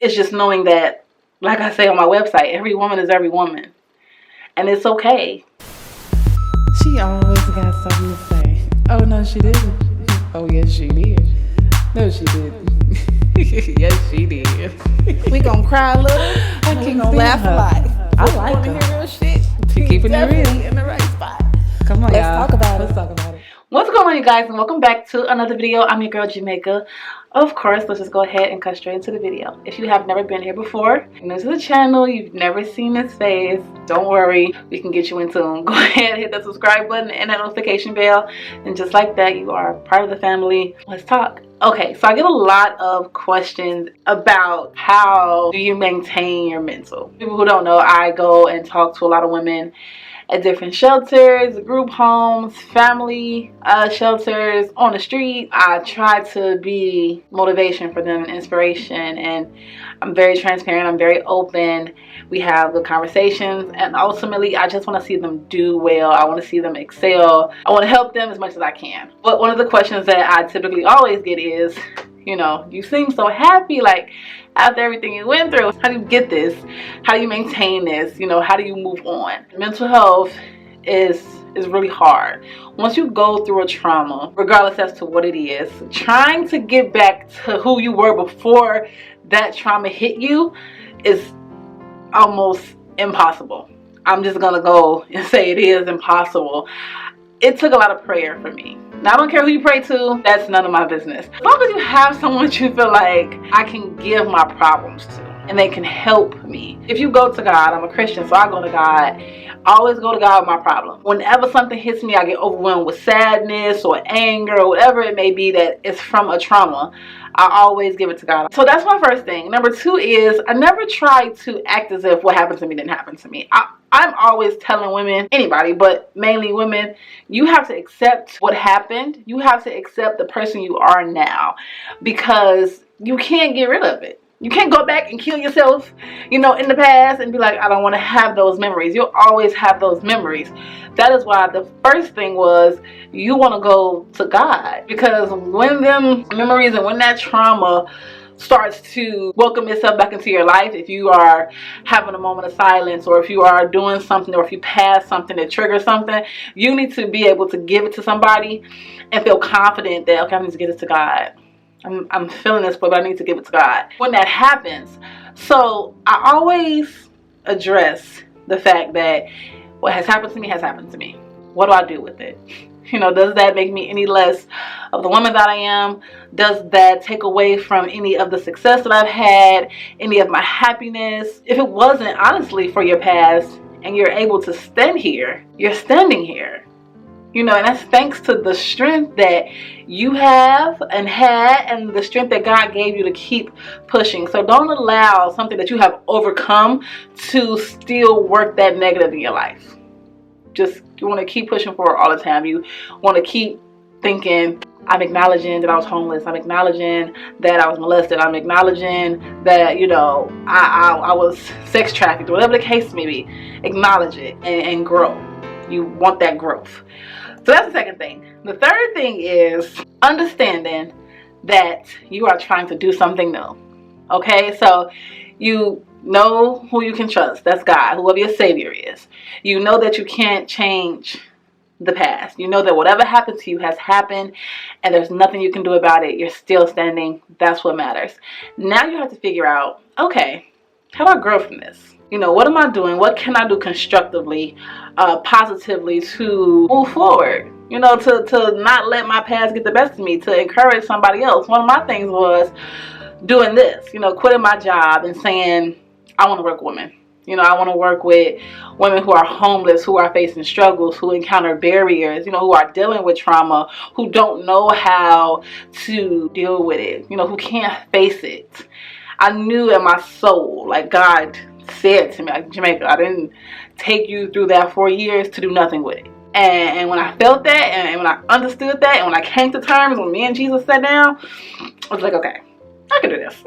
It's just knowing that, like I say on my website, every woman is every woman. And it's okay. She always got something to say. Oh, no, she didn't. Oh, yes, she did. No, she didn't. Yes, she did. We gonna cry a little. I We gonna laugh a lot. I like her. Hear real shit. She keeping it real. In the right spot. Come on, Let's y'all. talk about it. Let's talk about it. What's going on, you guys, and welcome back to another video. I'm your girl Jamaica. Of course, let's just go ahead and cut straight into the video. If you have never been here before, you're new to the channel, you've never seen this face, don't worry, we can get you in tune. Go ahead, hit that subscribe button and that notification bell, and just like that, you are part of the family. Let's talk. Okay, so I get a lot of questions about how do you maintain your mental. People who don't know, I go and talk to a lot of women at different shelters, group homes, family shelters, on the street. I try to be motivation for them and inspiration, and I'm very transparent, I'm very open. We have good conversations, and ultimately I just want to see them do well. I want to see them excel. I want to help them as much as I can. But one of the questions that I typically always get is, you know, you seem so happy, like after everything you went through, how do you get this? How do you maintain this? You know, how do you move on? Mental health is really hard. Once you go through a trauma, regardless as to what it is, trying to get back to who you were before that trauma hit you is almost impossible. I'm just gonna go and say it is impossible. It took a lot of prayer for me. Now, I don't care who you pray to, that's none of my business. As long as you have someone that you feel like I can give my problems to and they can help me. If you go to God, I'm a Christian, so I go to God. I always go to God with my problem. Whenever something hits me, I get overwhelmed with sadness or anger or whatever it may be that is from a trauma, I always give it to God. So that's my first thing. Number two is I never try to act as if what happened to me didn't happen to me. I'm always telling women, anybody, but mainly women, you have to accept what happened. You have to accept the person you are now, because you can't get rid of it. You can't go back and kill yourself, you know, in the past and be like, I don't want to have those memories. You'll always have those memories. That is why the first thing was you want to go to God, because when them memories and when that trauma starts to welcome itself back into your life, if you are having a moment of silence, or if you are doing something, or if you pass something that triggers something, you need to be able to give it to somebody and feel confident that, okay, I need to give this to God. I'm feeling this, but I need to give it to God. When that happens, so I always address the fact that what has happened to me has happened to me. What do I do with it? You know, does that make me any less of the woman that I am? Does that take away from any of the success that I've had, any of my happiness? If it wasn't, honestly, for your past, and you're able to stand here, you're standing here. You know, and that's thanks to the strength that you have and had, and the strength that God gave you to keep pushing. So don't allow something that you have overcome to still work that negative in your life. Just, you want to keep pushing forward all the time. You want to keep thinking, I'm acknowledging that I was homeless. I'm acknowledging that I was molested. I'm acknowledging that, you know, I was sex trafficked, whatever the case may be. Acknowledge it and grow. You want that growth. So that's the second thing. The third thing is understanding that you are trying to do something new. Okay, so you know who you can trust. That's God, whoever your Savior is. You know that you can't change the past. You know that whatever happened to you has happened, and there's nothing you can do about it. You're still standing. That's what matters. Now you have to figure out, okay, how do I grow from this? You know, what am I doing? What can I do constructively, positively to move forward? You know, to not let my past get the best of me, to encourage somebody else. One of my things was doing this, you know, quitting my job and saying, I want to work with women. You know, I want to work with women who are homeless, who are facing struggles, who encounter barriers, you know, who are dealing with trauma, who don't know how to deal with it, you know, who can't face it. I knew in my soul, like God said to me, like, Jamaica, I didn't take you through that 4 years to do nothing with it. And when I felt that, and when I understood that, and when I came to terms, when me and Jesus sat down, I was like, okay, I can do this.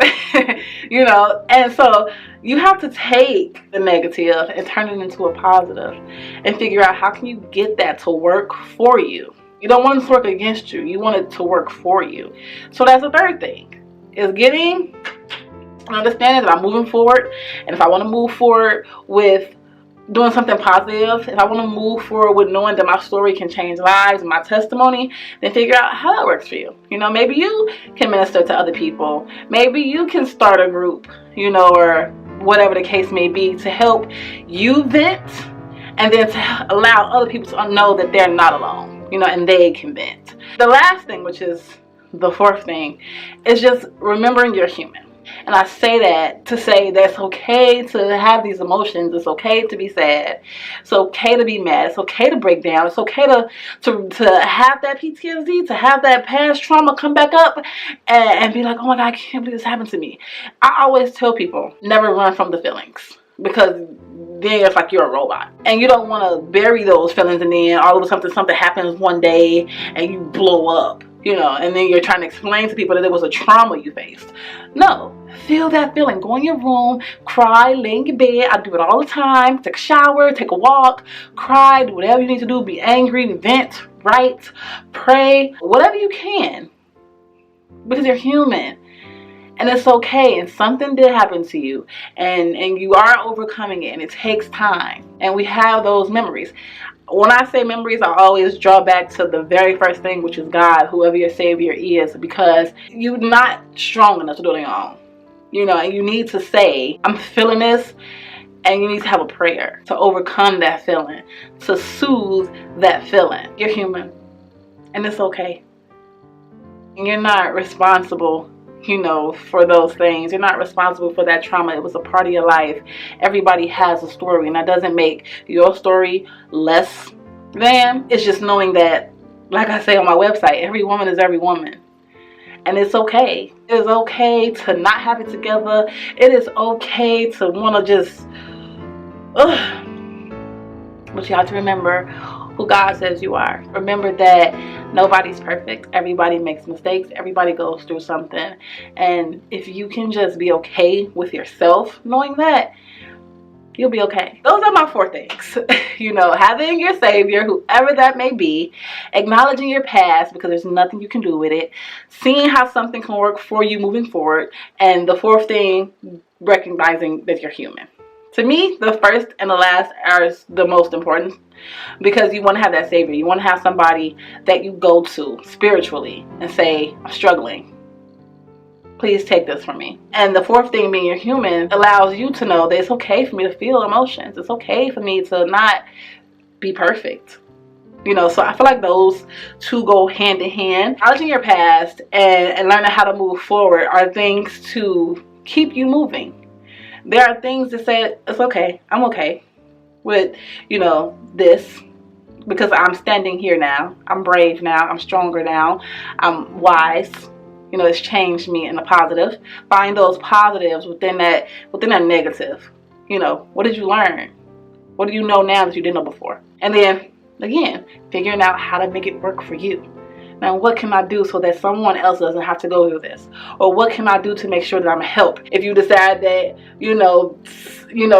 You know, and so you have to take the negative and turn it into a positive and figure out how can you get that to work for you. You don't want it to work against you. You want it to work for you. So that's the third thing, is getting And understanding that I'm moving forward, and if I want to move forward with doing something positive, if I want to move forward with knowing that my story can change lives and my testimony, then figure out how that works for you. You know, maybe you can minister to other people. Maybe you can start a group, you know, or whatever the case may be, to help you vent, and then to allow other people to know that they're not alone, you know, and they can vent. The last thing, which is the fourth thing, is just remembering you're human. And I say that to say that it's okay to have these emotions. It's okay to be sad. It's okay to be mad. It's okay to break down. It's okay to have that PTSD, to have that past trauma come back up and be like, oh my God, I can't believe this happened to me. I always tell people, never run from the feelings, because then it's like you're a robot. And you don't want to bury those feelings, and then all of a sudden something happens one day and you blow up. You know, and then you're trying to explain to people that it was a trauma you faced. No, feel that feeling. Go in your room, cry, lay in your bed. I do it all the time. Take a shower, take a walk, cry, do whatever you need to do. Be angry, vent, write, pray, whatever you can. Because you're human. And it's okay, and something did happen to you, and you are overcoming it, and it takes time. And we have those memories. When I say memories, I always draw back to the very first thing, which is God, whoever your Savior is, because you're not strong enough to do it on your own. You know, and you need to say, I'm feeling this, and you need to have a prayer to overcome that feeling, to soothe that feeling. You're human, and it's okay. And you're not responsible, you know, for those things. You're not responsible for that trauma. It was a part of your life. Everybody has a story, and that doesn't make your story less than. It's just knowing that, like I say on my website, every woman is every woman. And it's okay. It's okay to not have it together. It is okay to want to just but you have to remember who God says you are. Remember that nobody's perfect. Everybody makes mistakes. Everybody goes through something. And if you can just be okay with yourself, knowing that, you'll be okay. Those are my 4 things. You know, having your Savior, whoever that may be, acknowledging your past because there's nothing you can do with it, seeing how something can work for you moving forward, and the 4th thing, recognizing that you're human. To me, the first and the last are the most important, because you want to have that Savior. You want to have somebody that you go to spiritually and say, I'm struggling. Please take this from me. And the 4th thing, being you're human, allows you to know that it's okay for me to feel emotions. It's okay for me to not be perfect. You know, so I feel like those 2 go hand in hand. Acknowledging your past and learning how to move forward are things to keep you moving. There are things that say, it's okay, I'm okay with, you know, this, because I'm standing here now. I'm brave now. I'm stronger now. I'm wise. You know, it's changed me in a positive. Find those positives within that negative. You know, what did you learn? What do you know now that you didn't know before? And then, again, figuring out how to make it work for you. Now, what can I do so that someone else doesn't have to go through this? Or what can I do to make sure that I'm a help? If you decide that, you know,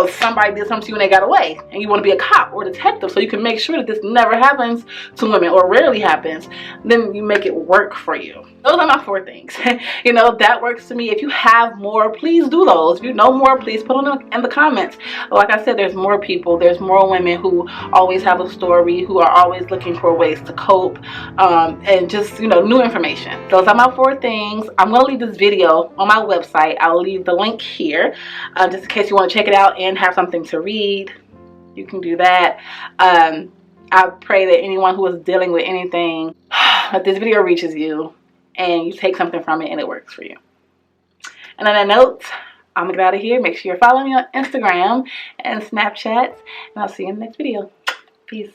somebody did something to you and they got away, and you want to be a cop or detective so you can make sure that this never happens to women, or rarely happens, then you make it work for you. Those are my 4 things. You know, that works to me. If you have more, please do those. If you know more, please put them in the comments. Like I said, there's more people. There's more women who always have a story, who are always looking for ways to cope, and just, you know, new information. Those are my 4 things. I'm going to leave this video on my website. I'll leave the link here, just in case you want to check it out and have something to read. You can do that. I pray that anyone who is dealing with anything, that this video reaches you and you take something from it and it works for you. And on that note, I'm gonna get out of here. Make sure you're following me on Instagram and Snapchat, and I'll see you in the next video. Peace.